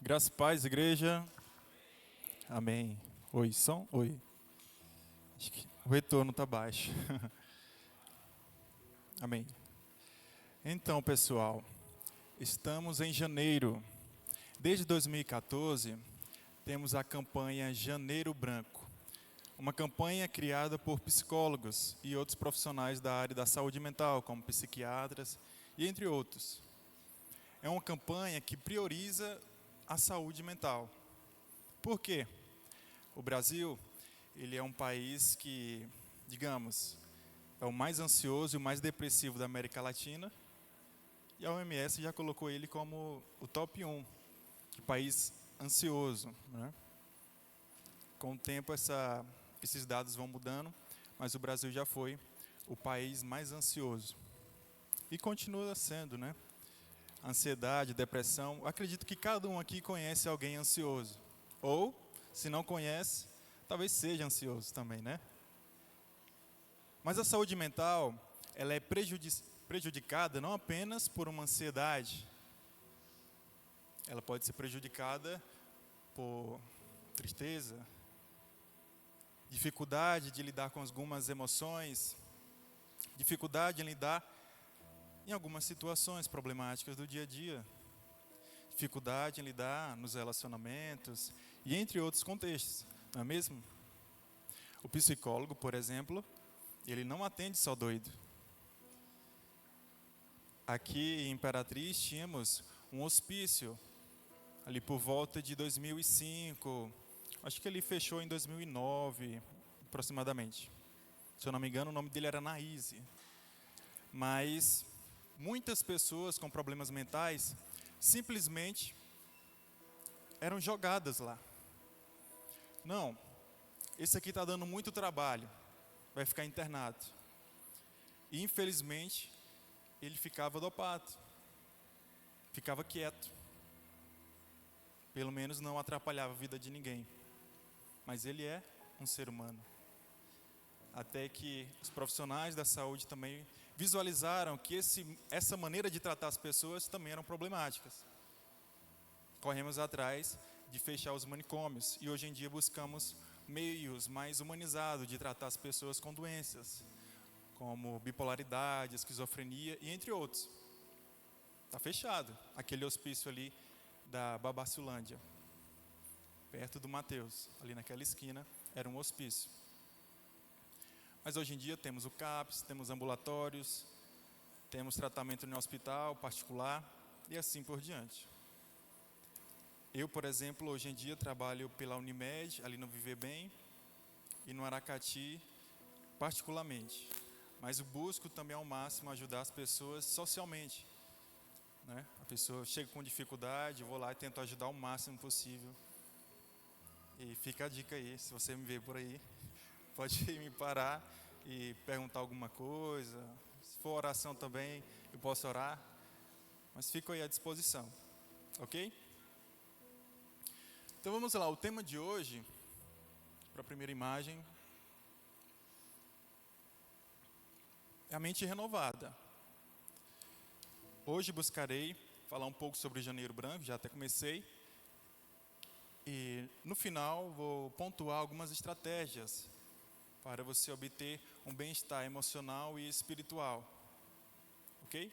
Graças e paz, igreja. Amém. Oi, som? Oi. Acho que o retorno está baixo. Amém. Então, pessoal, estamos em janeiro. Desde 2014, temos a campanha Janeiro Branco. Uma campanha criada por psicólogos e outros profissionais da área da saúde mental, como psiquiatras e entre outros. É uma campanha que prioriza a saúde mental. Por quê? O Brasil, ele é um país que, digamos, é o mais ansioso e o mais depressivo da América Latina. E a OMS já colocou ele como o top 1 de país ansioso, né? Com o tempo, esses dados vão mudando, mas o Brasil já foi o país mais ansioso. E continua sendo, né? Ansiedade, depressão. Eu acredito que cada um aqui conhece alguém ansioso. Ou, se não conhece, talvez seja ansioso também, né? Mas a saúde mental, ela é prejudicada não apenas por uma ansiedade. Ela pode ser prejudicada por tristeza, dificuldade de lidar com algumas emoções, dificuldade em lidar em algumas situações problemáticas do dia a dia, dificuldade em lidar nos relacionamentos e entre outros contextos, não é mesmo? O psicólogo, por exemplo, ele não atende só doido. Aqui em Imperatriz tínhamos um hospício, ali por volta de 2005, acho que ele fechou em 2009, aproximadamente. Se eu não me engano, o nome dele era Naíse. Mas muitas pessoas com problemas mentais simplesmente eram jogadas lá. Não, esse aqui está dando muito trabalho, vai ficar internado. E infelizmente, ele ficava dopado, ficava quieto. Pelo menos não atrapalhava a vida de ninguém. Mas ele é um ser humano. Até que os profissionais da saúde também visualizaram que essa maneira de tratar as pessoas também eram problemáticas. Corremos atrás de fechar os manicômios e hoje em dia buscamos meios mais humanizados de tratar as pessoas com doenças, como bipolaridade, esquizofrenia e entre outros. Está fechado aquele hospício ali da Babacilândia, perto do Mateus, ali naquela esquina, era um hospício. Mas hoje em dia temos o CAPS, temos ambulatórios, temos tratamento no hospital particular e assim por diante. Eu, por exemplo, hoje em dia trabalho pela Unimed, ali no Viver Bem, e no Aracati, particularmente. Mas eu busco também ao máximo ajudar as pessoas socialmente, né? A pessoa chega com dificuldade, eu vou lá e tento ajudar o máximo possível. E fica a dica aí, se você me ver por aí, pode me parar e perguntar alguma coisa. Se for oração também, eu posso orar. Mas fico aí à disposição, ok? Então vamos lá, o tema de hoje, para a primeira imagem, é a mente renovada. Hoje buscarei falar um pouco sobre Janeiro Branco, já até comecei. E no final vou pontuar algumas estratégias para você obter um bem-estar emocional e espiritual. Ok?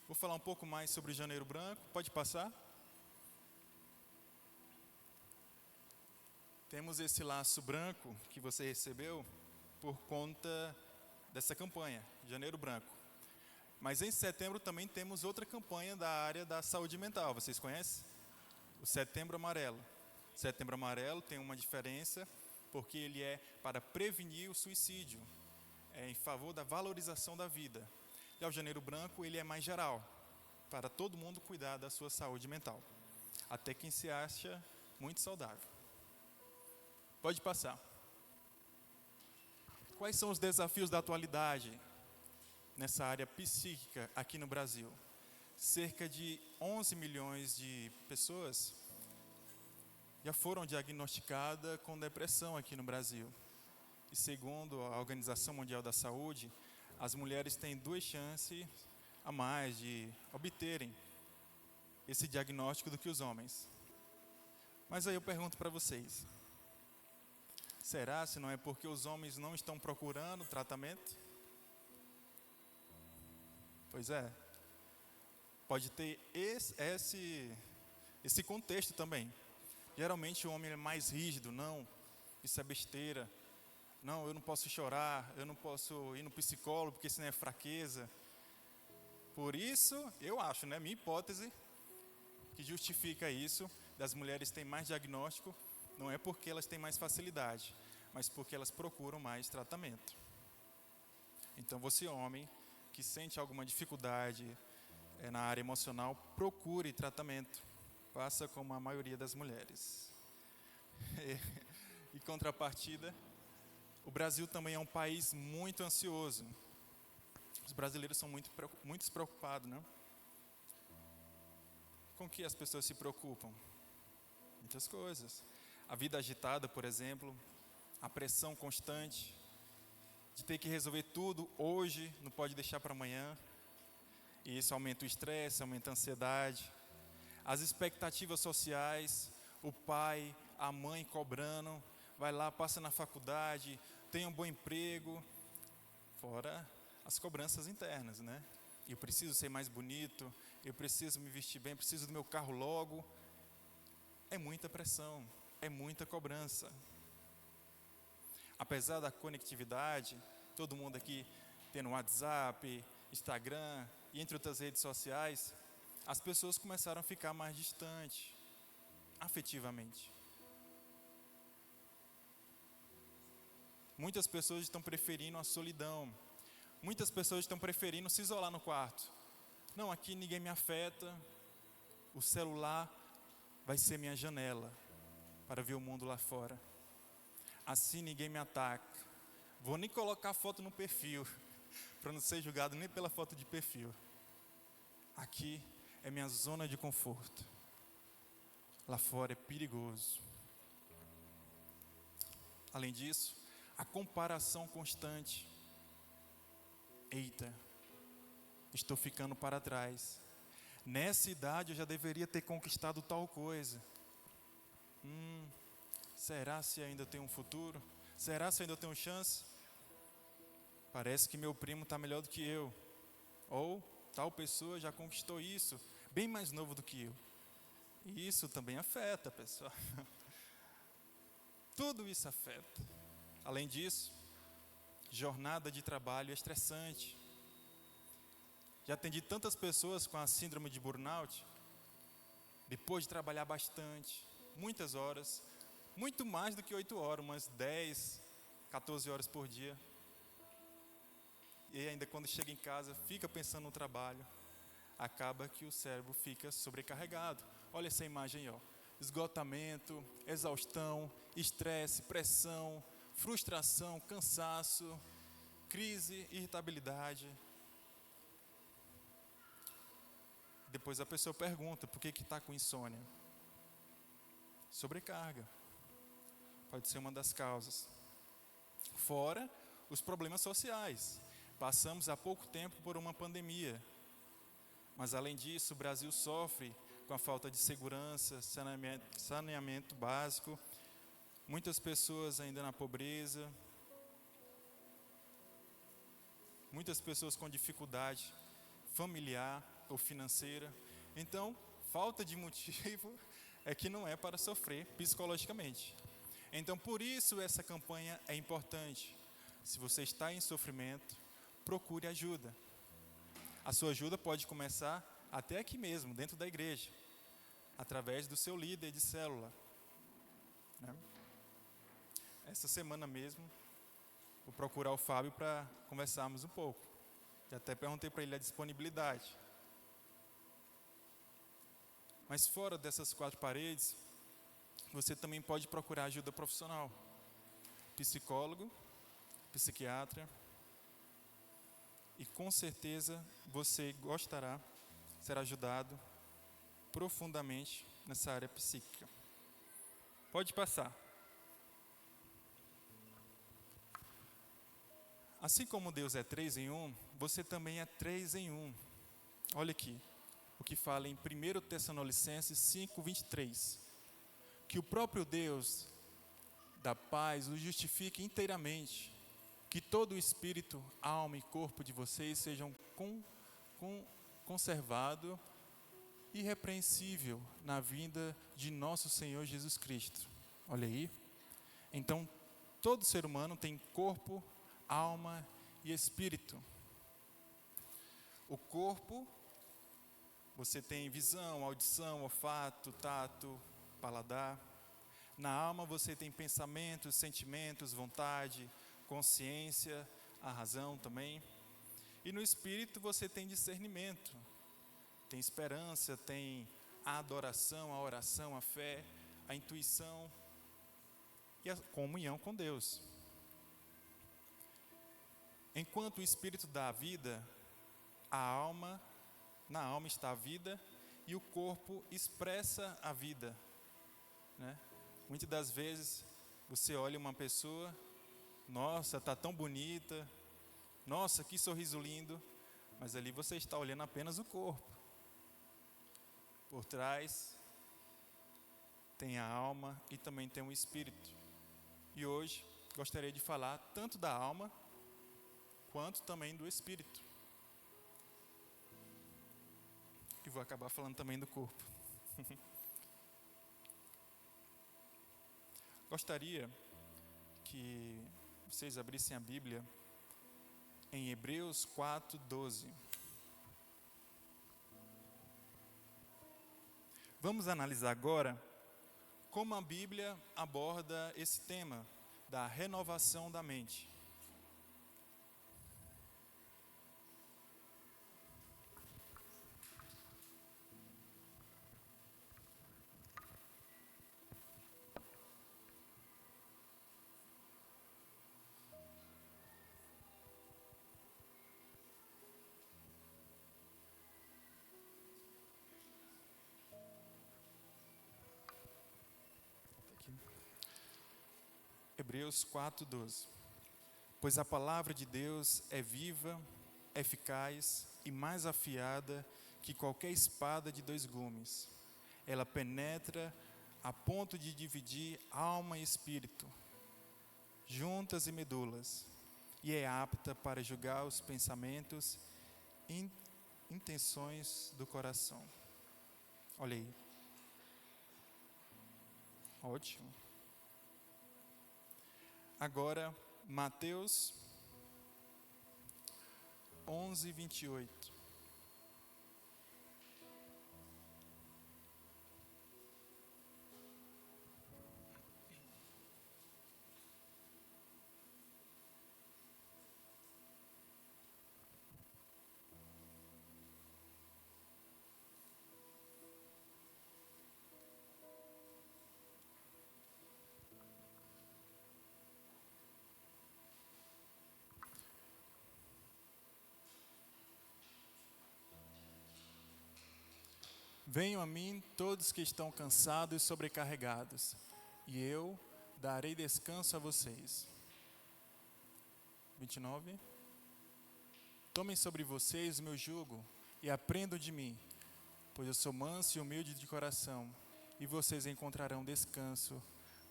Vou falar um pouco mais sobre Janeiro Branco. Pode passar? Temos esse laço branco que você recebeu por conta dessa campanha, Janeiro Branco. Mas em setembro também temos outra campanha da área da saúde mental. Vocês conhecem? O Setembro Amarelo. Setembro Amarelo tem uma diferença porque ele é para prevenir o suicídio, é em favor da valorização da vida. Já o Janeiro Branco, ele é mais geral, para todo mundo cuidar da sua saúde mental, até quem se acha muito saudável. Pode passar. Quais são os desafios da atualidade nessa área psíquica aqui no Brasil? Cerca de 11 milhões de pessoas já foram diagnosticadas com depressão aqui no Brasil. E segundo a Organização Mundial da Saúde, as mulheres têm 2 chances a mais de obterem esse diagnóstico do que os homens. Mas aí eu pergunto para vocês: será se não é porque os homens não estão procurando tratamento? Pois é, pode ter esse contexto também. Geralmente o homem é mais rígido, não, isso é besteira. Não, eu não posso chorar, eu não posso ir no psicólogo porque isso não é fraqueza. Por isso, eu acho, né, minha hipótese, que justifica isso, das mulheres terem mais diagnóstico, não é porque elas têm mais facilidade, mas porque elas procuram mais tratamento. Então você, homem, que sente alguma dificuldade na área emocional, procure tratamento. Faça como a maioria das mulheres. Em contrapartida, o Brasil também é um país muito ansioso. Os brasileiros são muito despreocupados, né? Com que as pessoas se preocupam? Muitas coisas. A vida agitada, por exemplo, a pressão constante de ter que resolver tudo hoje, não pode deixar para amanhã. E isso aumenta o estresse, aumenta a ansiedade. As expectativas sociais, o pai, a mãe cobrando, vai lá, passa na faculdade, tem um bom emprego, fora as cobranças internas, né? Eu preciso ser mais bonito, eu preciso me vestir bem, preciso do meu carro logo. É muita pressão, é muita cobrança. Apesar da conectividade, todo mundo aqui tendo WhatsApp, Instagram e entre outras redes sociais, as pessoas começaram a ficar mais distantes, afetivamente. Muitas pessoas estão preferindo a solidão. Muitas pessoas estão preferindo se isolar no quarto. Não, aqui ninguém me afeta. O celular vai ser minha janela para ver o mundo lá fora. Assim ninguém me ataca. Vou nem colocar foto no perfil, para não ser julgado nem pela foto de perfil. Aqui é minha zona de conforto. Lá fora é perigoso. Além disso, a comparação constante. Eita, estou ficando para trás. Nessa idade eu já deveria ter conquistado tal coisa. Será se ainda tenho um futuro? Será se ainda tenho chance? Parece que meu primo está melhor do que eu. Ou tal pessoa já conquistou isso, bem mais novo do que eu. E isso também afeta, pessoal. Tudo isso afeta. Além disso, jornada de trabalho é estressante. Já atendi tantas pessoas com a síndrome de burnout, depois de trabalhar bastante, muitas horas, muito mais do que 8 horas, umas 10, 14 horas por dia. E ainda quando chega em casa, fica pensando no trabalho, acaba que o cérebro fica sobrecarregado. Olha essa imagem aí, ó. Esgotamento, exaustão, estresse, pressão, frustração, cansaço, crise, irritabilidade. Depois a pessoa pergunta, por que está com insônia? Sobrecarga. Pode ser uma das causas. Fora os problemas sociais. Passamos há pouco tempo por uma pandemia. Mas além disso, o Brasil sofre com a falta de segurança, saneamento básico. Muitas pessoas ainda na pobreza. Muitas pessoas com dificuldade familiar ou financeira. Então, falta de motivo é que não é para sofrer psicologicamente. Então, por isso essa campanha é importante. Se você está em sofrimento, procure ajuda. A sua ajuda pode começar até aqui mesmo, dentro da igreja, através do seu líder de célula, né? Essa semana mesmo, vou procurar o Fábio para conversarmos um pouco. Já até perguntei para ele a disponibilidade. Mas fora dessas 4 paredes, você também pode procurar ajuda profissional. Psicólogo, psiquiatra. E com certeza você gostará, será ajudado profundamente nessa área psíquica. Pode passar. Assim como Deus é 3 em 1, você também é 3 em 1. Olha aqui, o que fala em 1 Tessalonicenses 5:23. que o próprio Deus da paz o justifique inteiramente, que todo o espírito, alma e corpo de vocês sejam conservado irrepreensível na vinda de nosso Senhor Jesus Cristo. Olha aí. Então, todo ser humano tem corpo, alma e espírito. O corpo, você tem visão, audição, olfato, tato, paladar. Na alma você tem pensamentos, sentimentos, vontade, consciência, a razão também. E no espírito você tem discernimento, tem esperança, tem a adoração, a oração, a fé, a intuição e a comunhão com Deus. Enquanto o espírito dá a vida, na alma está a vida e o corpo expressa a vida, né? Muitas das vezes você olha uma pessoa, nossa, está tão bonita, nossa, que sorriso lindo, mas ali você está olhando apenas o corpo. Por trás tem a alma e também tem o espírito. E hoje gostaria de falar tanto da alma quanto também do espírito. E vou acabar falando também do corpo. Gostaria que vocês abrissem a Bíblia em Hebreus 4:12. Vamos analisar agora como a Bíblia aborda esse tema da renovação da mente. Hebreus 4:12. Pois a palavra de Deus é viva, eficaz e mais afiada que qualquer espada de 2 gumes. Ela penetra a ponto de dividir alma e espírito, juntas e medulas, e é apta para julgar os pensamentos e intenções do coração. Olha aí. Ótimo. Agora, Mateus 11:28. Venham a mim todos que estão cansados e sobrecarregados, e eu darei descanso a vocês. 29. Tomem sobre vocês o meu jugo e aprendam de mim, pois eu sou manso e humilde de coração, e vocês encontrarão descanso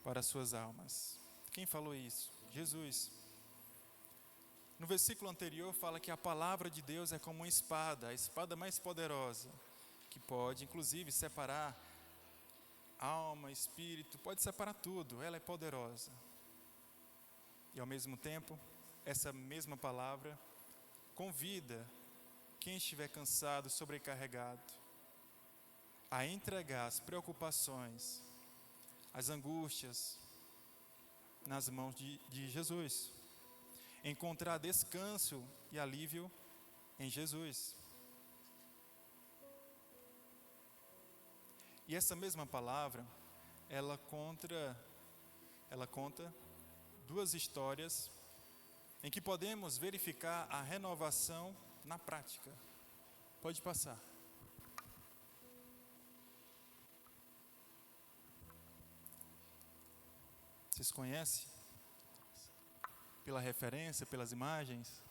para suas almas. Quem falou isso? Jesus. No versículo anterior fala que a palavra de Deus é como uma espada, a espada mais poderosa, que pode inclusive separar alma, espírito, pode separar tudo, ela é poderosa. E ao mesmo tempo, essa mesma palavra convida quem estiver cansado, sobrecarregado, a entregar as preocupações, as angústias nas mãos de Jesus. Encontrar descanso e alívio em Jesus. E essa mesma palavra, ela conta 2 histórias em que podemos verificar a renovação na prática. Pode passar. Vocês conhecem? Pela referência, pelas imagens?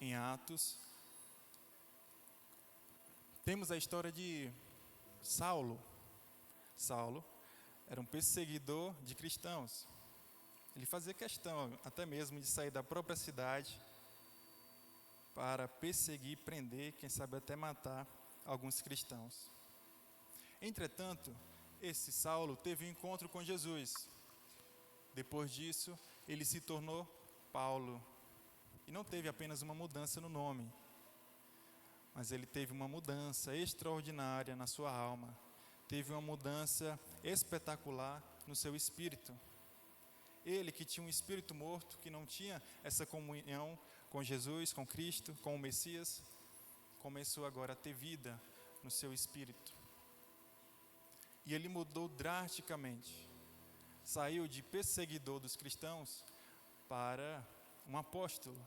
Em Atos, temos a história de Saulo era um perseguidor de cristãos. Ele fazia questão até mesmo de sair da própria cidade para perseguir, prender, quem sabe até matar alguns cristãos. Entretanto, esse Saulo teve um encontro com Jesus. Depois disso, ele se tornou Paulo. E não teve apenas uma mudança no nome, mas ele teve uma mudança extraordinária na sua alma. Teve uma mudança espetacular no seu espírito. Ele que tinha um espírito morto, que não tinha essa comunhão com Jesus, com Cristo, com o Messias, começou agora a ter vida no seu espírito. E ele mudou drasticamente. Saiu de perseguidor dos cristãos para um apóstolo.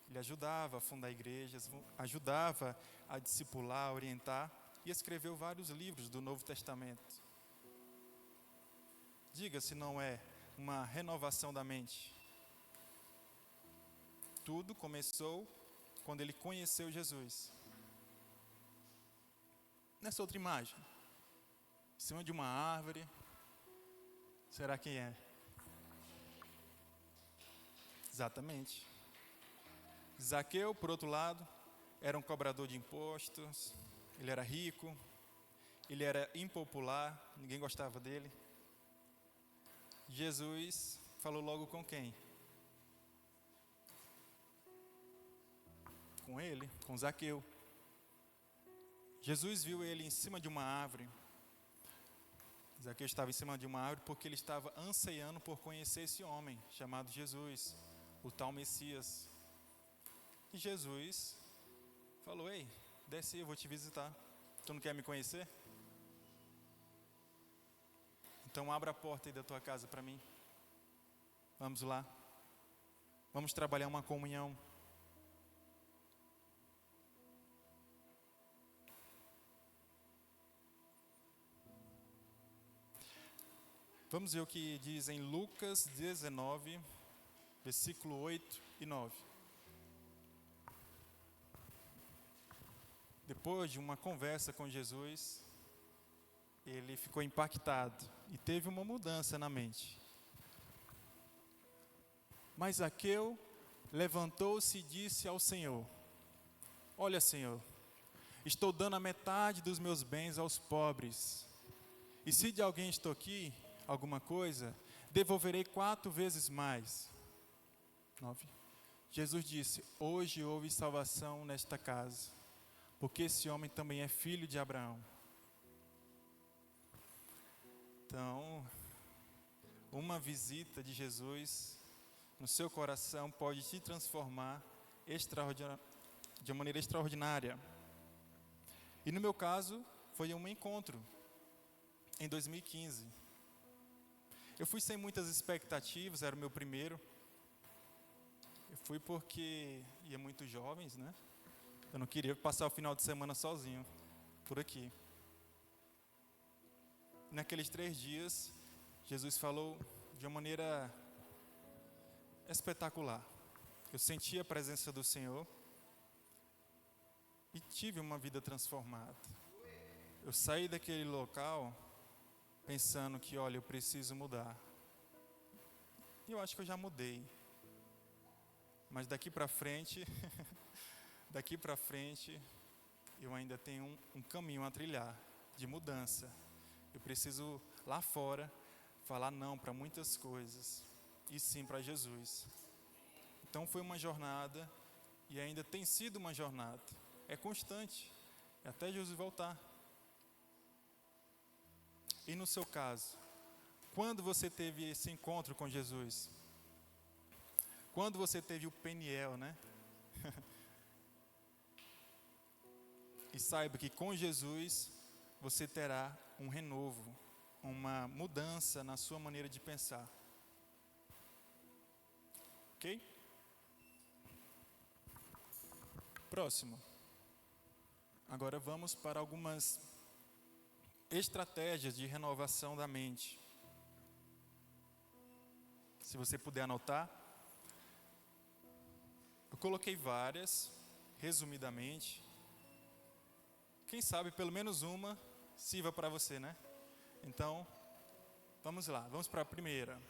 Ele ajudava a fundar igrejas, ajudava a discipular, a orientar e escreveu vários livros do Novo Testamento. Diga se não é uma renovação da mente. Tudo começou quando ele conheceu Jesus. Nessa outra imagem, em cima de uma árvore, será quem é? Exatamente. Zaqueu, por outro lado, era um cobrador de impostos, ele era rico, ele era impopular, ninguém gostava dele. Jesus falou logo com quem? Com ele, com Zaqueu. Jesus viu ele em cima de uma árvore. Zaqueu estava em cima de uma árvore porque ele estava anseiando por conhecer esse homem chamado Jesus, o tal Messias. E Jesus falou: ei, desce aí, eu vou te visitar. Tu não quer me conhecer? Então abra a porta aí da tua casa para mim. Vamos lá. Vamos trabalhar uma comunhão. Vamos ver o que diz em Lucas 19, versículo 8 e 9. Depois de uma conversa com Jesus, ele ficou impactado e teve uma mudança na mente. Mas Zaqueu levantou-se e disse ao Senhor: olha, Senhor, estou dando a metade dos meus bens aos pobres. E se de alguém extorquir alguma coisa, devolverei 4 vezes mais. 9. Jesus disse: hoje houve salvação nesta casa, porque esse homem também é filho de Abraão. Então, uma visita de Jesus no seu coração pode te transformar de maneira extraordinária. E no meu caso, foi um encontro em 2015. Eu fui sem muitas expectativas, era o meu primeiro. Eu fui porque ia muito jovens, né? Eu não queria passar o final de semana sozinho por aqui. Naqueles 3 dias, Jesus falou de uma maneira espetacular. Eu senti a presença do Senhor e tive uma vida transformada. Eu saí daquele local pensando que, olha, eu preciso mudar. E eu acho que eu já mudei. Mas daqui para frente, eu ainda tenho um caminho a trilhar de mudança. Eu preciso lá fora falar não para muitas coisas e sim para Jesus. Então foi uma jornada e ainda tem sido uma jornada. É constante, até Jesus voltar. E no seu caso, quando você teve esse encontro com Jesus? Quando você teve o Peniel, né? E saiba que com Jesus você terá um renovo, uma mudança na sua maneira de pensar. Ok? Próximo. Agora vamos para algumas estratégias de renovação da mente. Se você puder anotar, eu coloquei várias, resumidamente. Quem sabe pelo menos uma sirva para você, né? Então, vamos lá, vamos para a primeira.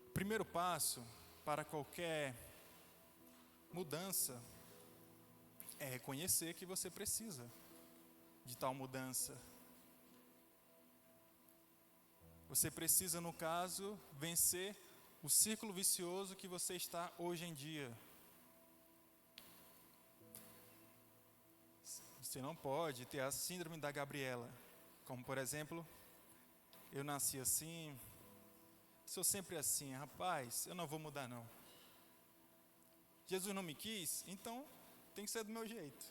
O primeiro passo para qualquer mudança é reconhecer que você precisa de tal mudança. Você precisa, no caso, vencer o círculo vicioso que você está hoje em dia. Você não pode ter a síndrome da Gabriela, como por exemplo, eu nasci assim, sou sempre assim, rapaz, eu não vou mudar não. Jesus não me quis, então tem que ser do meu jeito.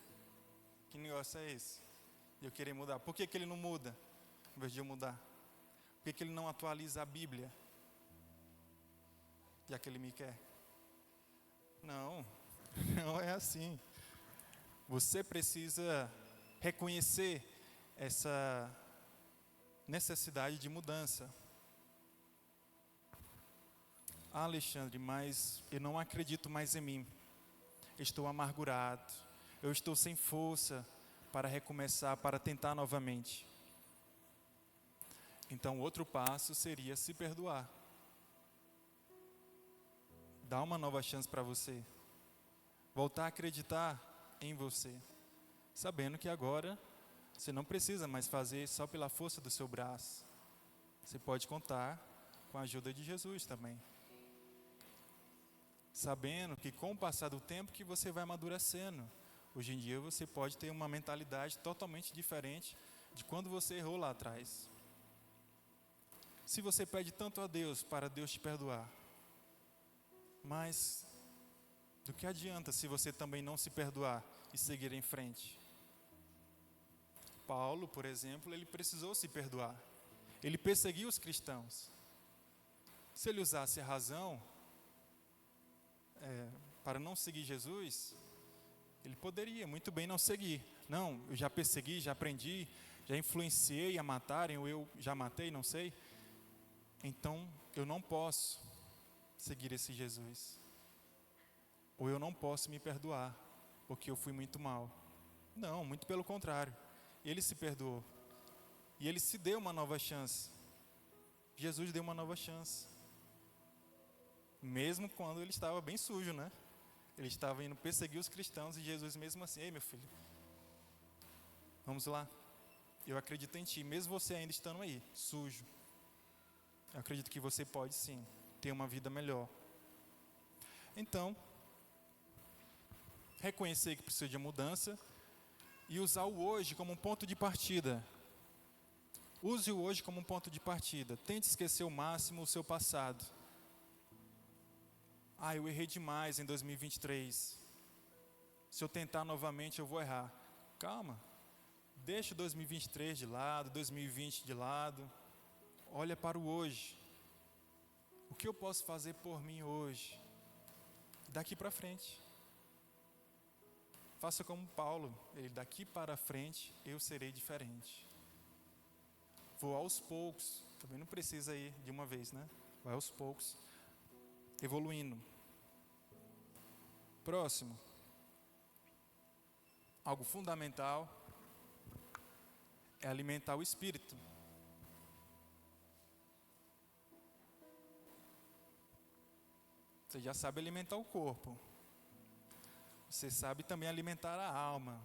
Que negócio é esse? De eu querer mudar. Por que ele não muda, em vez de eu mudar? Por que ele não atualiza a Bíblia, já que ele me quer? Não, não é assim. Você precisa reconhecer essa necessidade de mudança. Ah, Alexandre, mas eu não acredito mais em mim. Estou amargurado. Eu estou sem força para recomeçar, para tentar novamente. Então, outro passo seria se perdoar. Dar uma nova chance para você. Voltar a acreditar em você. Sabendo que agora você não precisa mais fazer só pela força do seu braço. Você pode contar com a ajuda de Jesus também. Sabendo que com o passar do tempo que você vai amadurecendo. Hoje em dia você pode ter uma mentalidade totalmente diferente de quando você errou lá atrás. Se você pede tanto a Deus para Deus te perdoar, mas do que adianta se você também não se perdoar e seguir em frente? Paulo, por exemplo, ele precisou se perdoar. Ele perseguiu os cristãos. Se ele usasse a razão para não seguir Jesus, ele poderia muito bem não seguir. Não, eu já persegui, já aprendi, já influenciei a matarem, ou eu já matei, não sei. Então, eu não posso seguir esse Jesus. Ou eu não posso me perdoar, porque eu fui muito mal. Não, muito pelo contrário. Ele se perdoou. E ele se deu uma nova chance. Jesus deu uma nova chance. Mesmo quando ele estava bem sujo, né? Ele estava indo perseguir os cristãos e Jesus mesmo assim, ei meu filho, vamos lá. Eu acredito em ti, mesmo você ainda estando aí, sujo. Eu acredito que você pode sim ter uma vida melhor. Então, reconhecer que precisa de mudança e usar o hoje como um ponto de partida. Use o hoje como um ponto de partida. Tente esquecer o máximo o seu passado. Ah, eu errei demais em 2023. Se eu tentar novamente, eu vou errar. Calma. Deixa o 2023 de lado, 2020 de lado. Olha para o hoje. O que eu posso fazer por mim hoje? Daqui para frente. Faça como Paulo. Ele, daqui para frente, eu serei diferente. Vou aos poucos. Também não precisa ir de uma vez, né? Vai aos poucos. Evoluindo. Próximo. Algo fundamental é alimentar o espírito. Você já sabe alimentar o corpo. Você sabe também alimentar a alma.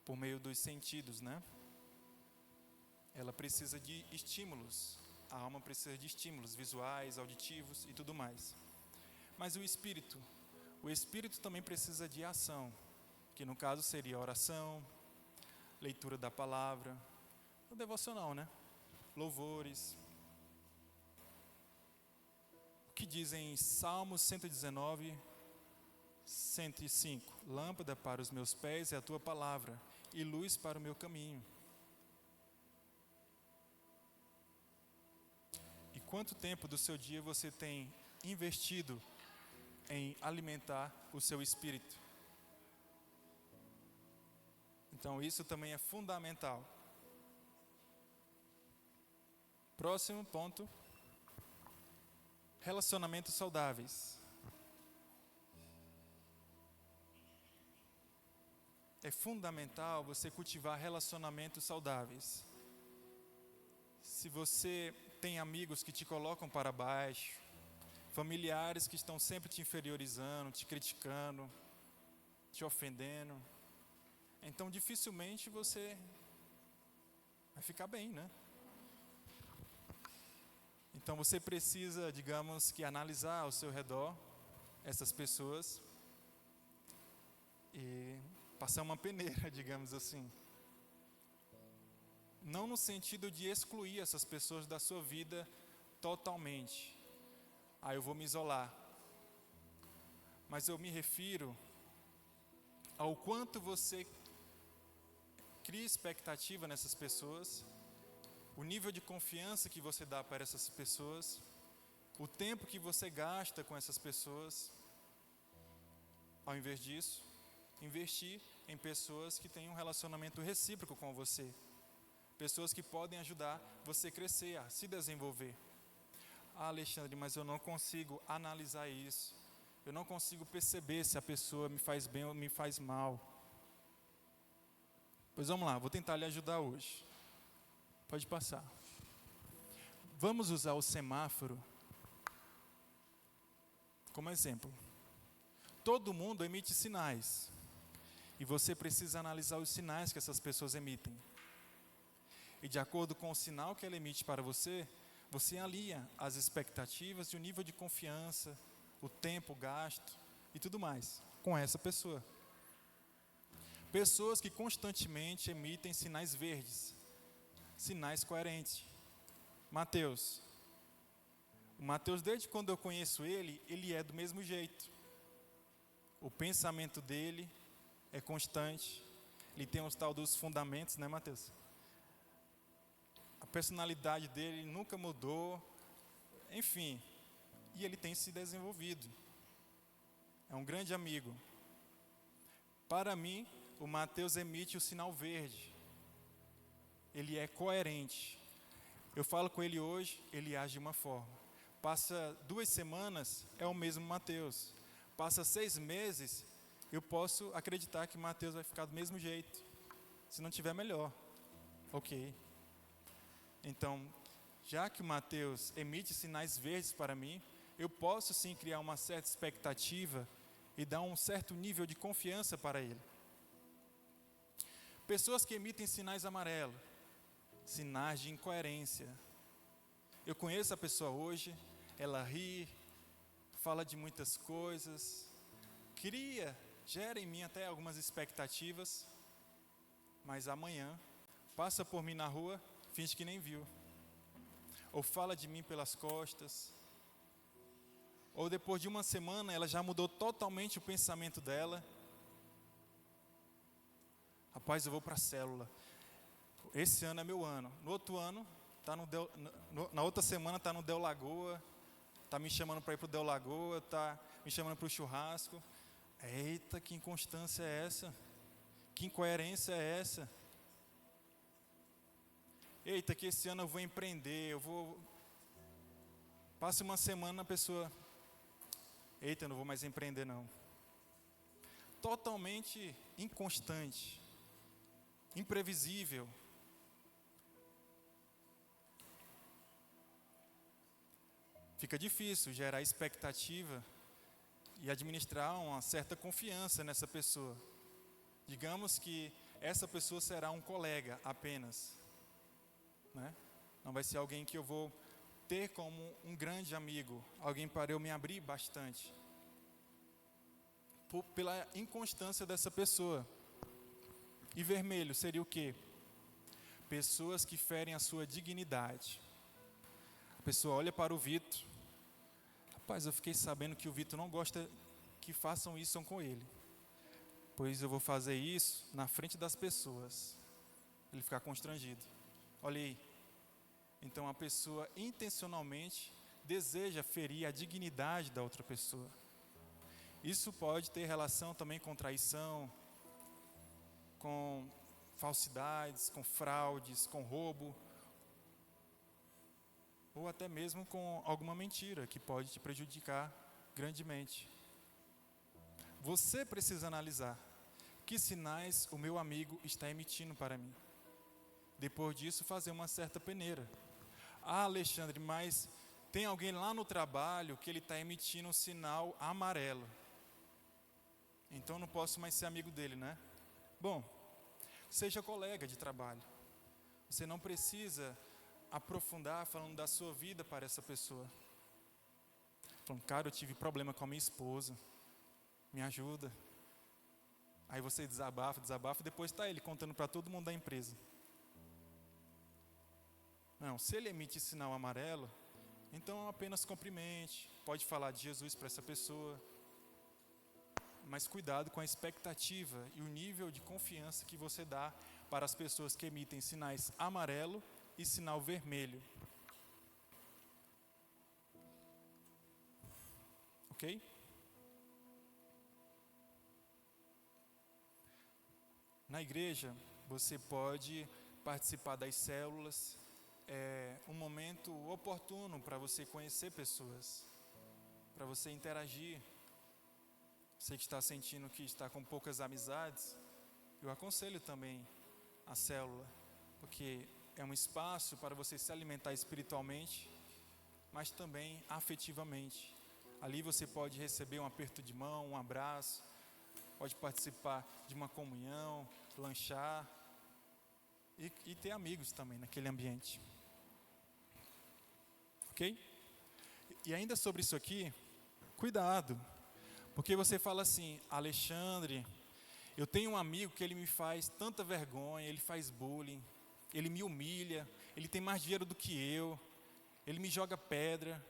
Por meio dos sentidos, né? Ela precisa de estímulos. A alma precisa de estímulos visuais, auditivos e tudo mais. Mas o espírito também precisa de ação, que no caso seria oração, leitura da palavra, o devocional, né? Louvores. O que diz em Salmos 119, 105? Lâmpada para os meus pés é a tua palavra, e luz para o meu caminho. E quanto tempo do seu dia você tem investido em alimentar o seu espírito? Então isso também é fundamental. Próximo ponto. Relacionamentos saudáveis. é fundamental você cultivar relacionamentos saudáveis. Se você tem amigos que te colocam para baixo, familiares que estão sempre te inferiorizando, te criticando, te ofendendo, então dificilmente você vai ficar bem, né? Então você precisa, digamos que, analisar ao seu redor essas pessoas e passar uma peneira, digamos assim. Não no sentido de excluir essas pessoas da sua vida totalmente. Eu vou me isolar. Mas eu me refiro ao quanto você cria expectativa nessas pessoas, o nível de confiança que você dá para essas pessoas, o tempo que você gasta com essas pessoas. Ao invés disso, investir em pessoas que têm um relacionamento recíproco com você. Pessoas que podem ajudar você a crescer, a se desenvolver. Alexandre, mas eu não consigo analisar isso. Eu não consigo perceber se a pessoa me faz bem ou me faz mal. Pois vamos lá, vou tentar lhe ajudar hoje. Pode passar. Vamos usar o semáforo como exemplo. Todo mundo emite sinais. E você precisa analisar os sinais que essas pessoas emitem. E de acordo com o sinal que ela emite para você, você alinha as expectativas e o nível de confiança, o tempo gasto e tudo mais com essa pessoa. Pessoas que constantemente emitem sinais verdes, sinais coerentes. Mateus. O Mateus, desde quando eu conheço ele, ele é do mesmo jeito. O pensamento dele é constante. Ele tem os tal dos fundamentos, né, Mateus? A personalidade dele nunca mudou. Enfim, e ele tem se desenvolvido. É um grande amigo. Para mim, o Mateus emite o sinal verde. Ele é coerente. Eu falo com ele hoje, ele age de uma forma. Passa 2 semanas, é o mesmo Mateus. Passa 6 meses, eu posso acreditar que Mateus vai ficar do mesmo jeito. Se não tiver, melhor. Ok. Então, já que o Mateus emite sinais verdes para mim, eu posso sim criar uma certa expectativa e dar um certo nível de confiança para ele. Pessoas que emitem sinais amarelos, sinais de incoerência. Eu conheço a pessoa hoje, ela ri, fala de muitas coisas, gera em mim até algumas expectativas, mas amanhã passa por mim na rua, finge que nem viu. Ou fala de mim pelas costas. Ou depois de uma semana ela já mudou totalmente o pensamento dela. Rapaz, eu vou para a célula. Esse ano é meu ano. No outro ano, na outra semana está no Del Lagoa. Está me chamando para ir para o Del Lagoa. Está me chamando para o churrasco. Eita, que inconstância é essa? Que incoerência é essa? Eita, que esse ano eu vou empreender, Passa uma semana a pessoa... Eita, eu não vou mais empreender não. Totalmente inconstante. Imprevisível. Fica difícil gerar expectativa e administrar uma certa confiança nessa pessoa. Digamos que essa pessoa será um colega apenas. Né? Não vai ser alguém que eu vou ter como um grande amigo, alguém para eu me abrir bastante. Pela inconstância dessa pessoa. E vermelho seria o quê? Pessoas que ferem a sua dignidade. A pessoa olha para o Vitor. Rapaz, eu fiquei sabendo que o Vitor não gosta que façam isso com ele. Pois eu vou fazer isso na frente das pessoas. Ele ficar constrangido. Olha aí. Então a pessoa intencionalmente deseja ferir a dignidade da outra pessoa. Isso pode ter relação também com traição, com falsidades, com fraudes, com roubo, ou até mesmo com alguma mentira que pode te prejudicar grandemente. Você precisa analisar Que sinais o meu amigo está emitindo para mim? Depois disso, fazer uma certa peneira. Ah, Alexandre, mas tem alguém lá no trabalho que ele está emitindo um sinal amarelo. Então não posso mais ser amigo dele, né? Bom, seja colega de trabalho. Você não precisa aprofundar falando da sua vida para essa pessoa. Falando, cara, eu tive problema com a minha esposa. Me ajuda. Aí você desabafa, e depois está ele contando para todo mundo da empresa. Não, se ele emite sinal amarelo, então apenas cumprimente. Pode falar de Jesus para essa pessoa. Mas cuidado com a expectativa e o nível de confiança que você dá para as pessoas que emitem sinais amarelo e sinal vermelho. Ok? Na igreja, você pode participar das células. É um momento oportuno para você conhecer pessoas, para você interagir. Você que está sentindo que está com poucas amizades, eu aconselho também a célula, porque é um espaço para você se alimentar espiritualmente, mas também afetivamente. Ali você pode receber um aperto de mão, um abraço, pode participar de uma comunhão, lanchar e ter amigos também naquele ambiente. Ok? E ainda sobre isso aqui, cuidado. Porque você fala assim, Alexandre, eu tenho um amigo que ele me faz tanta vergonha, ele faz bullying, ele me humilha, ele tem mais dinheiro do que eu, ele me joga pedra,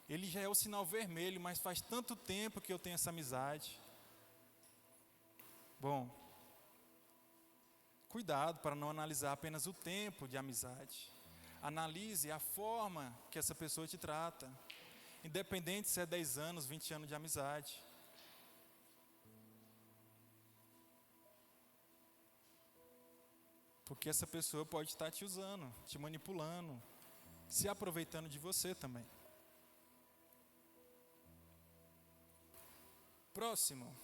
ele já é o sinal vermelho, mas faz tanto tempo que eu tenho essa amizade. Bom, cuidado para não analisar apenas o tempo de amizade. Analise a forma que essa pessoa te trata. Independente se é 10 anos, 20 anos de amizade. Porque essa pessoa pode estar te usando, te manipulando, se aproveitando de você também. Próximo.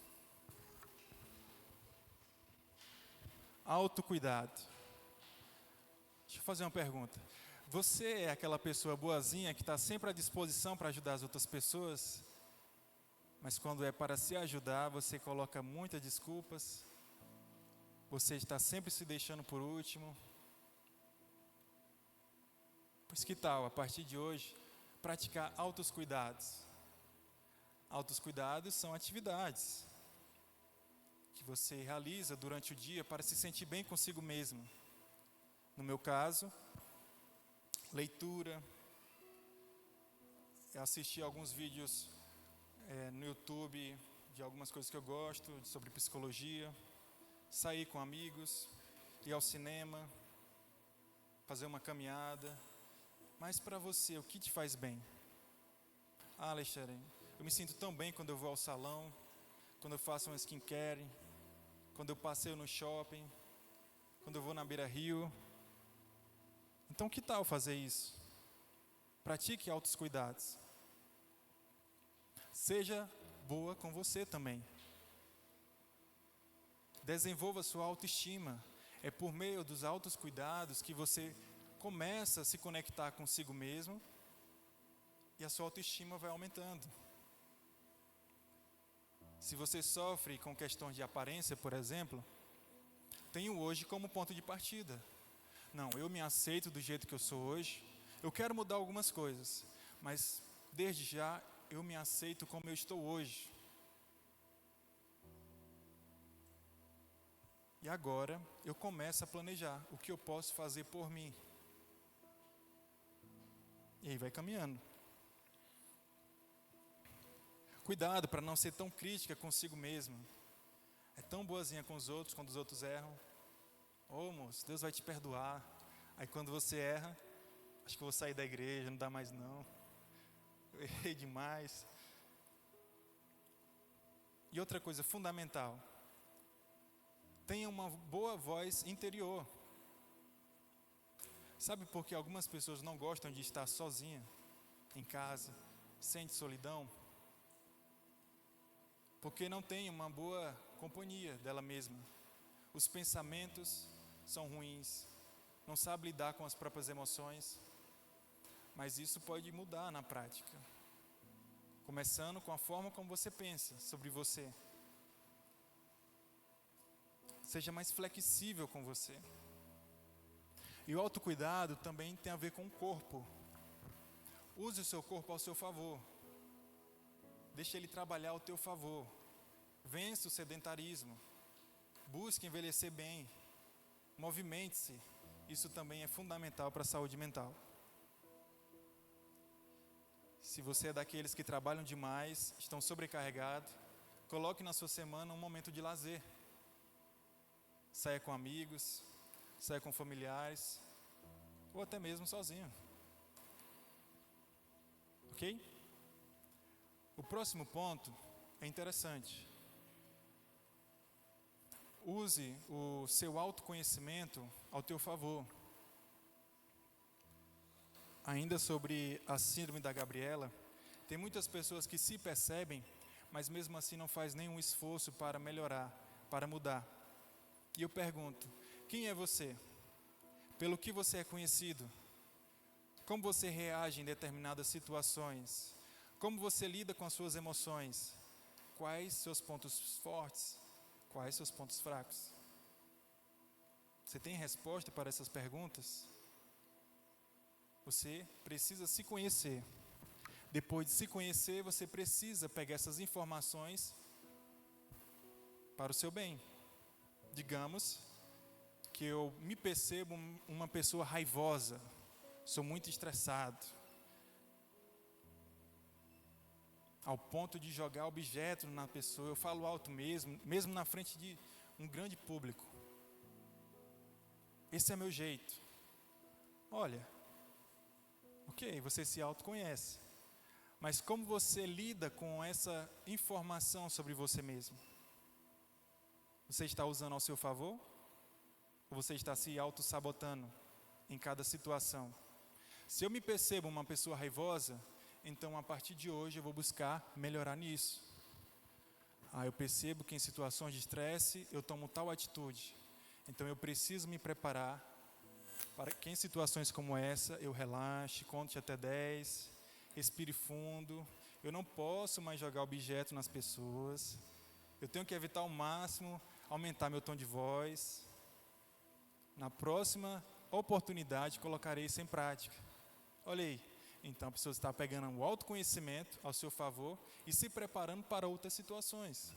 Autocuidado. Deixa eu fazer uma pergunta. Você é aquela pessoa boazinha que está sempre à disposição para ajudar as outras pessoas, mas quando é para se ajudar, você coloca muitas desculpas, você está sempre se deixando por último? Pois que tal, a partir de hoje, praticar altos cuidados? Altos cuidados são atividades que você realiza durante o dia para se sentir bem consigo mesmo. No meu caso, leitura, assistir alguns vídeos no YouTube de algumas coisas que eu gosto, sobre psicologia, sair com amigos, ir ao cinema, fazer uma caminhada. Mas para você, o que te faz bem? Ah, Alexandre, eu me sinto tão bem quando eu vou ao salão, quando eu faço um skincare, quando eu passeio no shopping, quando eu vou na beira-rio. Então que tal fazer isso? Pratique altos cuidados. Seja boa com você também. Desenvolva sua autoestima. É por meio dos altos cuidados que você começa a se conectar consigo mesmo e a sua autoestima vai aumentando. Se você sofre com questões de aparência, por exemplo, tenho hoje como ponto de partida. Não, eu me aceito do jeito que eu sou hoje. Eu quero mudar algumas coisas, mas desde já eu me aceito como eu estou hoje. E agora eu começo a planejar o que eu posso fazer por mim. E aí vai caminhando. Cuidado para não ser tão crítica consigo mesmo. É tão boazinha com os outros quando os outros erram. Ô moço, Deus vai te perdoar. Aí quando você erra, acho que eu vou sair da igreja, não dá mais não. Eu errei demais. E outra coisa fundamental. Tenha uma boa voz interior. Sabe por que algumas pessoas não gostam de estar sozinha em casa, sente solidão? porque não tem uma boa companhia dela mesma. Os pensamentos são ruins, não sabe lidar com as próprias emoções, mas isso pode mudar na prática, começando com a forma como você pensa sobre você. Seja mais flexível com você. E o autocuidado também tem a ver com o corpo. Use o seu corpo ao seu favor. Deixe ele trabalhar ao teu favor. Vença o sedentarismo. Busque envelhecer bem. Movimente-se. Isso também é fundamental para a saúde mental. Se você é daqueles que trabalham demais, estão sobrecarregados, coloque na sua semana um momento de lazer. Saia com amigos, saia com familiares, ou até mesmo sozinho. Ok? O próximo ponto é interessante. Use o seu autoconhecimento ao teu favor. Ainda sobre a síndrome da Gabriela, tem muitas pessoas que se percebem, mas mesmo assim não faz nenhum esforço para melhorar, para mudar. E eu pergunto, quem é você? Pelo que você é conhecido? Como você reage em determinadas situações? Como você lida com as suas emoções? Quais seus pontos fortes? Quais seus pontos fracos? Você tem resposta para essas perguntas? Você precisa se conhecer. Depois de se conhecer, você precisa pegar essas informações para o seu bem. Digamos que eu me percebo uma pessoa raivosa, sou muito estressado, ao ponto de jogar objeto na pessoa, eu falo alto mesmo na frente de um grande público. Esse é meu jeito. Olha, ok, você se autoconhece, mas como você lida com essa informação sobre você mesmo? Você está usando ao seu favor? Ou você está se auto-sabotando em cada situação? Se eu me percebo uma pessoa raivosa, então a partir de hoje eu vou buscar melhorar nisso. Eu percebo que em situações de estresse eu tomo tal atitude. Então eu preciso me preparar para que em situações como essa eu relaxe, conte até 10, respire fundo. Eu não posso mais jogar objeto nas pessoas. Eu tenho que evitar ao máximo aumentar meu tom de voz. Na próxima oportunidade colocarei isso em prática. Olha aí, então a pessoa está pegando o autoconhecimento ao seu favor e se preparando para outras situações.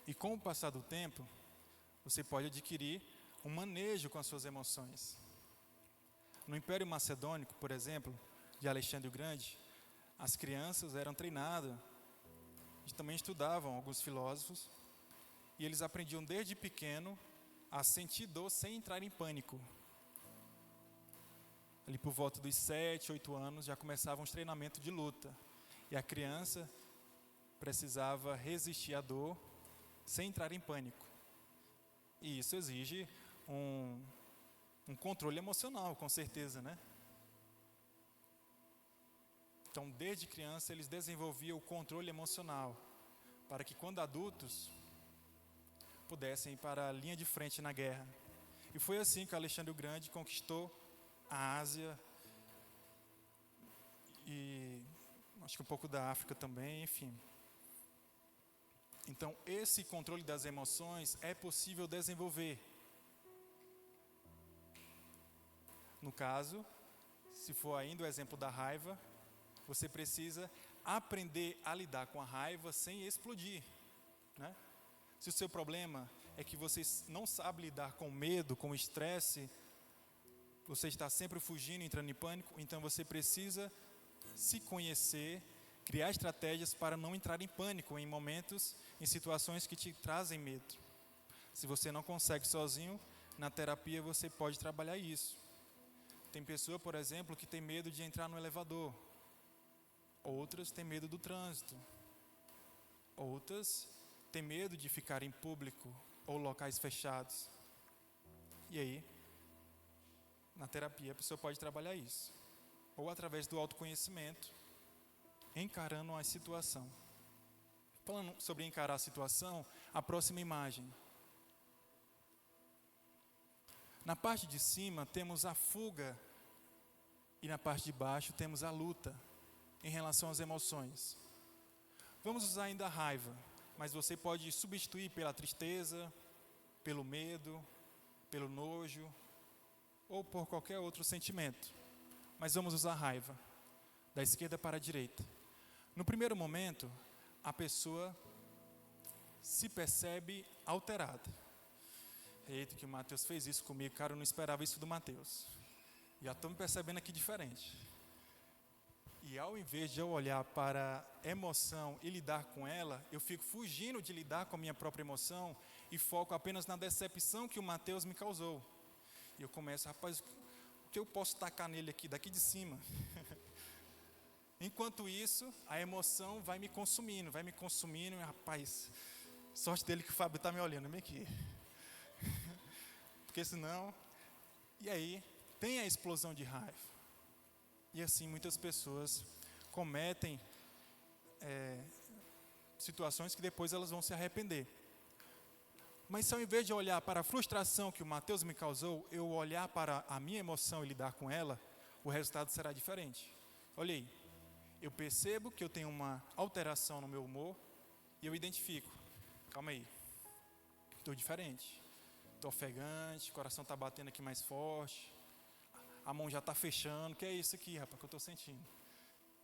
E com o passar do tempo, você pode adquirir um manejo com as suas emoções. No Império Macedônico, por exemplo, de Alexandre o Grande, as crianças eram treinadas, e também estudavam alguns filósofos, e eles aprendiam desde pequeno a sentir dor sem entrar em pânico. Ali por volta dos 7, 8 anos já começavam os treinamentos de luta. E a criança precisava resistir à dor sem entrar em pânico. E isso exige um controle emocional, com certeza, né? Então, desde criança, eles desenvolviam o controle emocional, para que quando adultos pudessem ir para a linha de frente na guerra. E foi assim que Alexandre o Grande conquistou a Ásia e acho que um pouco da África também, enfim. Então, esse controle das emoções é possível desenvolver. No caso, se for ainda o exemplo da raiva, você precisa aprender a lidar com a raiva sem explodir, né? Se o seu problema é que você não sabe lidar com medo, com estresse, você está sempre fugindo, entrando em pânico, então você precisa se conhecer, criar estratégias para não entrar em pânico em momentos, em situações que te trazem medo. Se você não consegue sozinho, na terapia você pode trabalhar isso. Tem pessoa, por exemplo, que tem medo de entrar no elevador. Outras têm medo do trânsito. Outras têm medo de ficar em público ou locais fechados. E aí, na terapia, a pessoa pode trabalhar isso. Ou através do autoconhecimento, encarando a situação. Falando sobre encarar a situação, a próxima imagem. Na parte de cima temos a fuga e na parte de baixo temos a luta em relação às emoções. Vamos usar ainda a raiva, mas você pode substituir pela tristeza, pelo medo, pelo nojo ou por qualquer outro sentimento. Mas vamos usar a raiva, da esquerda para a direita. No primeiro momento, a pessoa se percebe alterada. Eita, que o Mateus fez isso comigo, cara, eu não esperava isso do Mateus. Já estou me percebendo aqui diferente. E ao invés de eu olhar para a emoção e lidar com ela, eu fico fugindo de lidar com a minha própria emoção e foco apenas na decepção que o Mateus me causou. E eu começo, rapaz, o que eu posso tacar nele aqui, daqui de cima? Enquanto isso, a emoção vai me consumindo, e rapaz, sorte dele que o Fábio está me olhando, meio que. Porque senão, e aí, tem a explosão de raiva. E assim, muitas pessoas cometem situações que depois elas vão se arrepender. Mas se ao invés de olhar para a frustração que o Mateus me causou, eu olhar para a minha emoção e lidar com ela, o resultado será diferente. Olha aí, eu percebo que eu tenho uma alteração no meu humor e eu identifico. Calma aí, estou diferente. Estou ofegante, o coração está batendo aqui mais forte. A mão já está fechando. O que é isso aqui, rapaz, que eu estou sentindo?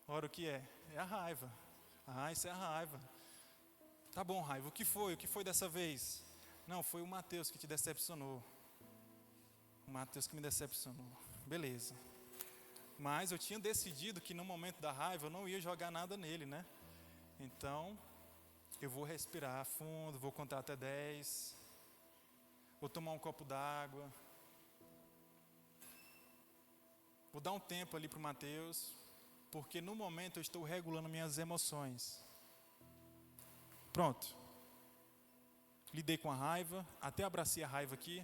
Ora, o que é? É a raiva. Ah, isso é a raiva. Tá bom, raiva, o que foi? O que foi dessa vez? Não, foi o Mateus que te decepcionou. O Mateus que me decepcionou. Beleza. Mas eu tinha decidido que no momento da raiva eu não ia jogar nada nele, né? Então, eu vou respirar fundo, vou contar até 10. Vou tomar um copo d'água. Vou dar um tempo ali para o Mateus, porque no momento eu estou regulando minhas emoções. Pronto. Lidei com a raiva, até abracei a raiva aqui.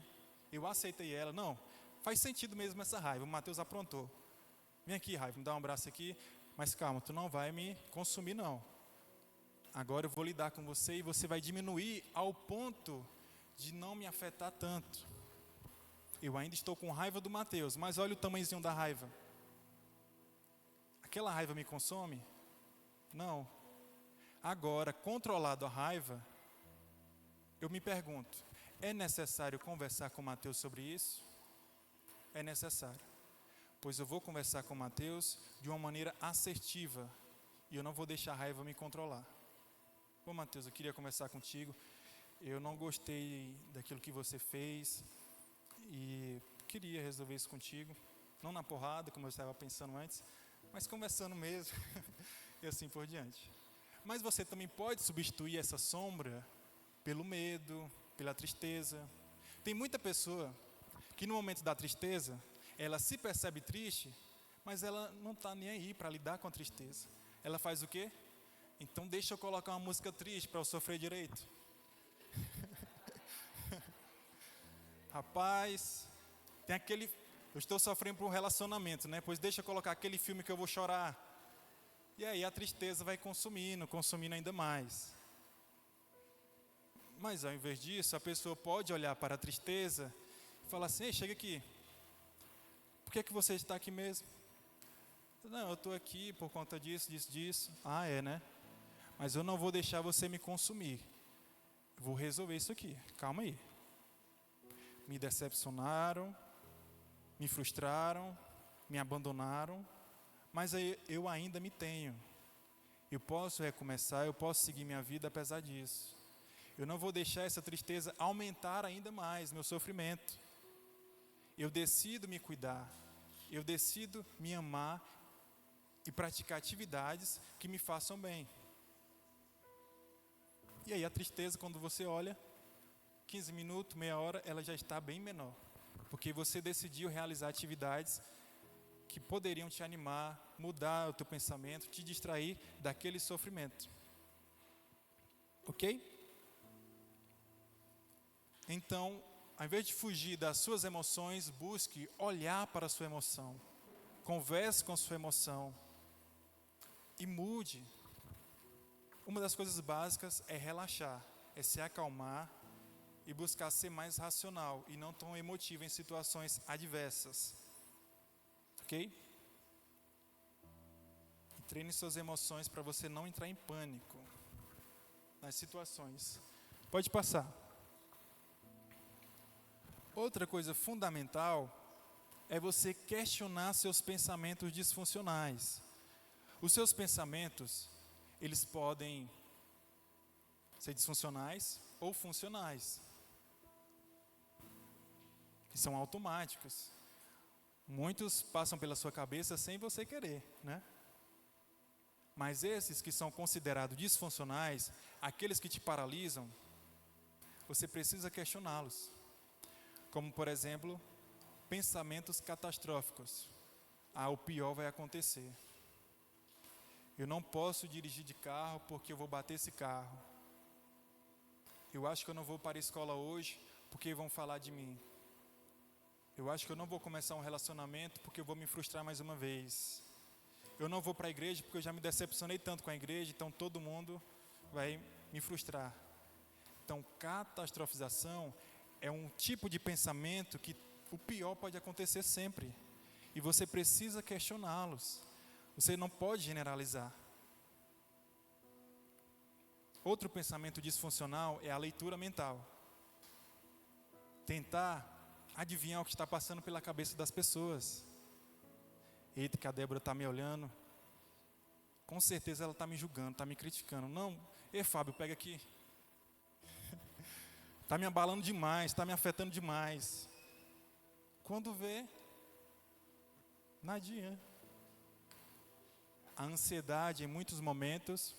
Eu aceitei ela. Não, faz sentido mesmo essa raiva. O Mateus aprontou. Vem aqui, raiva, me dá um abraço aqui. Mas calma, tu não vai me consumir não. Agora eu vou lidar com você e você vai diminuir ao ponto de não me afetar tanto. Eu ainda estou com raiva do Mateus, mas olha o tamanhozinho da raiva. Aquela raiva me consome? Não. Agora, controlado a raiva, eu me pergunto, é necessário conversar com o Mateus sobre isso? É necessário. Pois eu vou conversar com o Mateus de uma maneira assertiva e eu não vou deixar a raiva me controlar. Ô Mateus, eu queria conversar contigo. Eu não gostei daquilo que você fez e queria resolver isso contigo. Não na porrada, como eu estava pensando antes, mas conversando mesmo e assim por diante. Mas você também pode substituir essa sombra pelo medo, pela tristeza. Tem muita pessoa que no momento da tristeza, ela se percebe triste, mas ela não está nem aí para lidar com a tristeza. Ela faz o quê? Então deixa eu colocar uma música triste para eu sofrer direito. Rapaz, tem aquele... Eu estou sofrendo por um relacionamento, né? Pois deixa eu colocar aquele filme que eu vou chorar. E aí a tristeza vai consumindo ainda mais. Mas ao invés disso, a pessoa pode olhar para a tristeza e falar assim, ei, chega aqui. Por que é que você está aqui mesmo? Não, eu estou aqui por conta disso. Ah, é, né? Mas eu não vou deixar você me consumir. Vou resolver isso aqui. Calma aí. Me decepcionaram, me frustraram, me abandonaram, mas eu ainda me tenho. Eu posso recomeçar, eu posso seguir minha vida apesar disso. Eu não vou deixar essa tristeza aumentar ainda mais meu sofrimento. Eu decido me cuidar, eu decido me amar e praticar atividades que me façam bem. E aí a tristeza, quando você olha, 15 minutos, meia hora, ela já está bem menor. Porque você decidiu realizar atividades que poderiam te animar, mudar o teu pensamento, te distrair daquele sofrimento. Ok? Então, ao invés de fugir das suas emoções, busque olhar para a sua emoção. Converse com a sua emoção. e mude. Uma das coisas básicas é relaxar, é se acalmar e buscar ser mais racional e não tão emotivo em situações adversas. Ok? E treine suas emoções para você não entrar em pânico nas situações. Pode passar. Outra coisa fundamental é você questionar seus pensamentos disfuncionais. Os seus pensamentos, eles podem ser disfuncionais ou funcionais. Que são automáticos. Muitos passam pela sua cabeça sem você querer, né? Mas esses que são considerados disfuncionais, aqueles que te paralisam, você precisa questioná-los. Como, por exemplo, pensamentos catastróficos. O pior vai acontecer. Eu não posso dirigir de carro porque eu vou bater esse carro. Eu acho que eu não vou para a escola hoje porque vão falar de mim. Eu acho que eu não vou começar um relacionamento porque eu vou me frustrar mais uma vez. Eu não vou para a igreja porque eu já me decepcionei tanto com a igreja, então todo mundo vai me frustrar. Então, catastrofização é um tipo de pensamento que o pior pode acontecer sempre. E você precisa questioná-los. Você não pode generalizar. Outro pensamento disfuncional é a leitura mental. Tentar adivinhar o que está passando pela cabeça das pessoas. Eita, que a Débora está me olhando. Com certeza ela está me julgando, está me criticando. Não, Fábio, pega aqui. Está me abalando demais, está me afetando demais. Quando vê, nadinha. A ansiedade, em muitos momentos,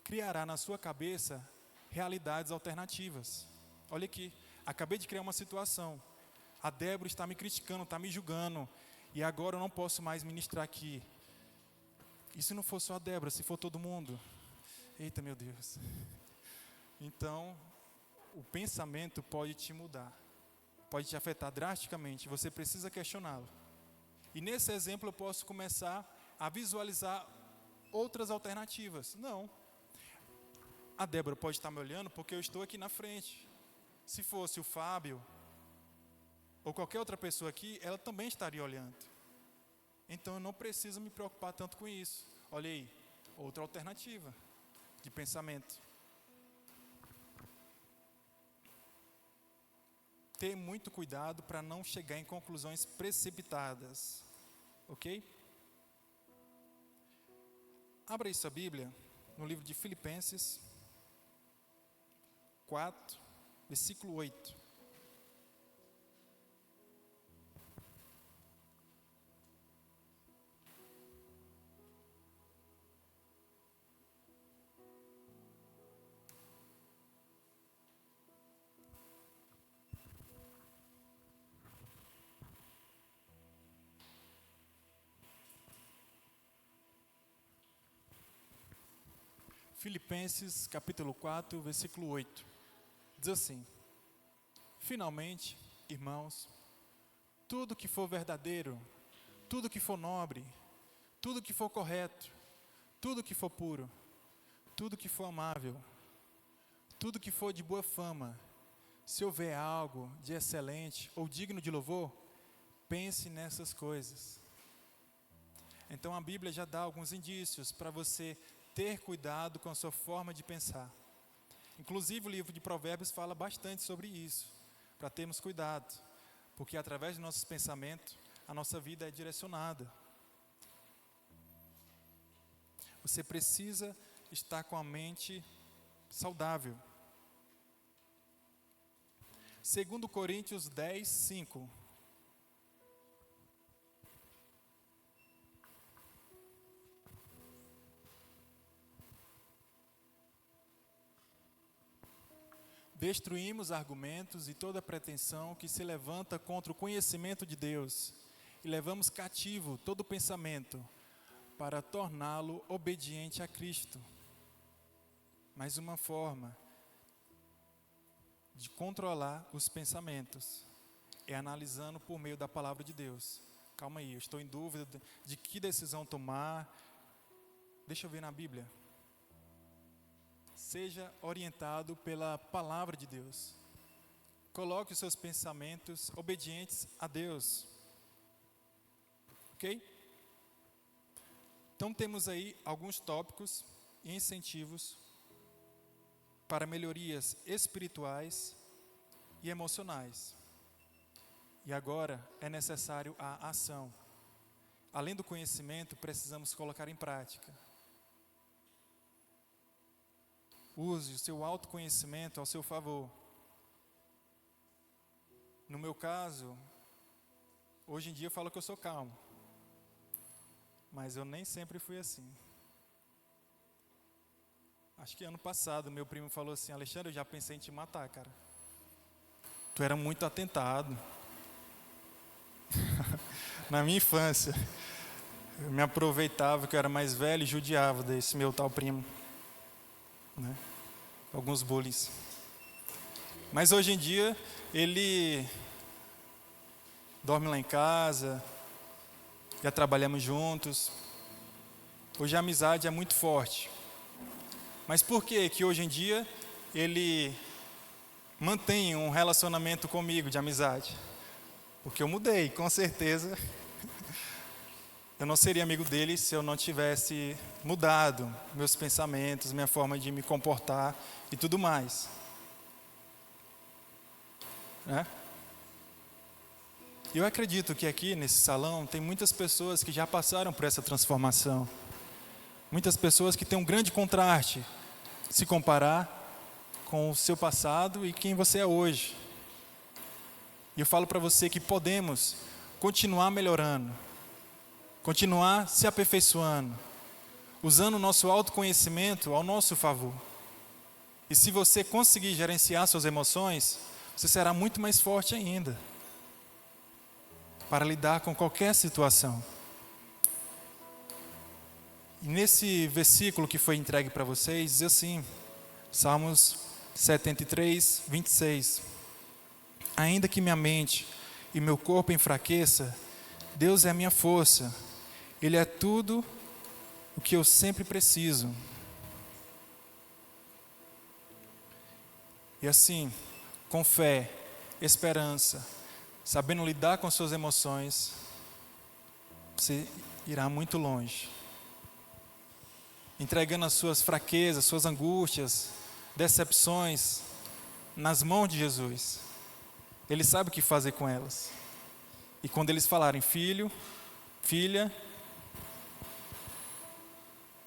criará na sua cabeça realidades alternativas. Olha aqui, acabei de criar uma situação. A Débora está me criticando, está me julgando. E agora eu não posso mais ministrar aqui. E se não for só a Débora, se for todo mundo? Eita, meu Deus. Então, o pensamento pode te mudar. Pode te afetar drasticamente. Você precisa questioná-lo. E nesse exemplo eu posso começar a visualizar outras alternativas. Não. A Débora pode estar me olhando porque eu estou aqui na frente. Se fosse o Fábio ou qualquer outra pessoa aqui, ela também estaria olhando. Então eu não preciso me preocupar tanto com isso. Olha aí, outra alternativa de pensamento. Ter muito cuidado para não chegar em conclusões precipitadas. Ok? Abra aí sua Bíblia no livro de Filipenses 4, versículo 8. Filipenses capítulo 4, versículo 8. Diz assim: finalmente, irmãos, tudo que for verdadeiro, tudo que for nobre, tudo que for correto, tudo que for puro, tudo que for amável, tudo que for de boa fama, se houver algo de excelente ou digno de louvor, pense nessas coisas. Então a Bíblia já dá alguns indícios para você ter cuidado com a sua forma de pensar. Inclusive o livro de Provérbios fala bastante sobre isso, para termos cuidado, porque através de nossos pensamentos, a nossa vida é direcionada. Você precisa estar com a mente saudável. 2 Coríntios 10, 5. Destruímos argumentos e toda pretensão que se levanta contra o conhecimento de Deus e levamos cativo todo pensamento para torná-lo obediente a Cristo. Mais uma forma de controlar os pensamentos é analisando por meio da palavra de Deus. Calma aí, eu estou em dúvida de que decisão tomar. Deixa eu ver na Bíblia. Seja orientado pela palavra de Deus. Coloque os seus pensamentos obedientes a Deus. Ok? Então temos aí alguns tópicos e incentivos para melhorias espirituais e emocionais. E agora é necessário a ação. Além do conhecimento, precisamos colocar em prática. Use o seu autoconhecimento ao seu favor. No meu caso, hoje em dia eu falo que eu sou calmo. Mas eu nem sempre fui assim. Acho que ano passado meu primo falou assim: Alexandre, eu já pensei em te matar, cara. Tu era muito atentado. Na minha infância, eu me aproveitava que eu era mais velho e judiava desse meu tal primo. Né? Alguns bullying. Mas hoje em dia, ele dorme lá em casa, já trabalhamos juntos. Hoje a amizade é muito forte. Mas por que hoje em dia ele mantém um relacionamento comigo de amizade? Porque eu mudei, com certeza. Eu não seria amigo dele se eu não tivesse mudado meus pensamentos, minha forma de me comportar e tudo mais. Eu acredito que aqui nesse salão tem muitas pessoas que já passaram por essa transformação. Muitas pessoas que têm um grande contraste se comparar com o seu passado e quem você é hoje. E eu falo para você que podemos continuar melhorando, continuar se aperfeiçoando, usando o nosso autoconhecimento ao nosso favor. E se você conseguir gerenciar suas emoções, você será muito mais forte ainda para lidar com qualquer situação. E nesse versículo que foi entregue para vocês, diz assim, Salmos 73, 26. Ainda que minha mente e meu corpo enfraqueça, Deus é a minha força. Ele é tudo o que eu sempre preciso. E assim, com fé, esperança, sabendo lidar com suas emoções, você irá muito longe. Entregando as suas fraquezas, suas angústias, decepções nas mãos de Jesus. Ele sabe o que fazer com elas. E quando eles falarem, filho, filha,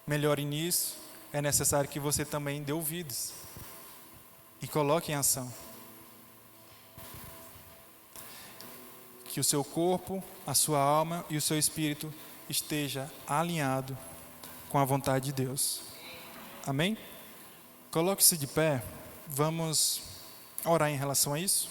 melhore nisso, é necessário que você também dê ouvidos e coloque em ação. Que o seu corpo, a sua alma e o seu espírito esteja alinhado com a vontade de Deus. Amém? Coloque-se de pé, vamos orar em relação a isso.